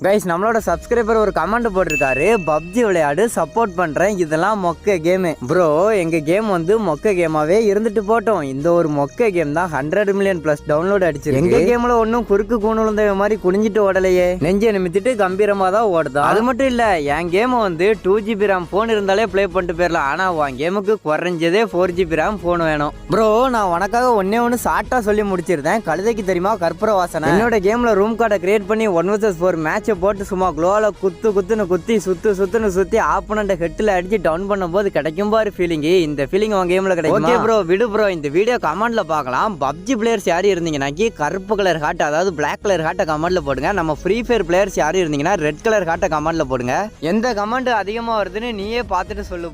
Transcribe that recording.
Guys நம்மளோட subscriber ஒரு comment போட்டிருக்காரு, பப்ஜி விளையாடு சப்போர்ட் பண்றேன், இதெல்லாம் மொக்க கேமு ப்ரோ. எங்க கேம் வந்து மொக்க கேமாவே இருந்துட்டு போட்டோம். இந்த ஒரு மொக்க கேம் தான் 100 மில்லியன் பிளஸ் டவுன்லோட் அடிச்சு. எங்க கேம்ல ஒன்னும் குறுக்கு கூணுந்த மாதிரி குனிஞ்சிட்டு ஓடலையே, நெஞ்சை நிமித்திட்டு கம்பீரமா தான் ஓடுது. அது மட்டும் இல்ல, என் கேம் வந்து 2GB RAM போன் இருந்தாலே பிளே பண்ணிட்டு போயிடலாம். ஆனா உன் கேமுக்கு குறைஞ்சதே 4GB RAM போன் வேணும் ப்ரோ. நான் உனக்காக ஒன்னு ஷார்ட்டா சொல்லி முடிச்சிருந்தேன். கழுதைக்கு தெரியுமா கற்பூர வாசனை. என்னோட கேம்ல ரூம் கார்டை கிரியேட் பண்ணி 1 vs 4 மேட்ச் போட்டு சும்மா குளோல குத்துன்னு குத்தி சுத்தி ஆப்போனன்ட் ஹெட்ல அடிச்சு டவுன் பண்ணும்போது கிடைக்கும் பாரு ஃபீலிங். இந்த ஃபீலிங் உங்க கேம்ல கிடைக்கும். ஓகே ப்ரோ, விடு ப்ரோ. இந்த வீடியோ கமெண்ட்ல பார்க்கலாம். பப்ஜி பிளேயர்ஸ் யாரு இருந்தீங்கன்னாக்கி கருப்பு கலர் ஹார்ட், அதாவது பிளாக் கலர் ஹார்ட்டை கமெண்ட்ல போடுங்க. நம்ம ஃப்ரீ ஃபயர் பிளேயர்ஸ் யாரு இருந்தீங்கன்னா ரெட் கலர் ஹார்ட்டை கமெண்ட்ல போடுங்க. எந்த கமெண்ட் அதிகமா வருதுன்னு நீயே பார்த்துட்டு சொல்லு.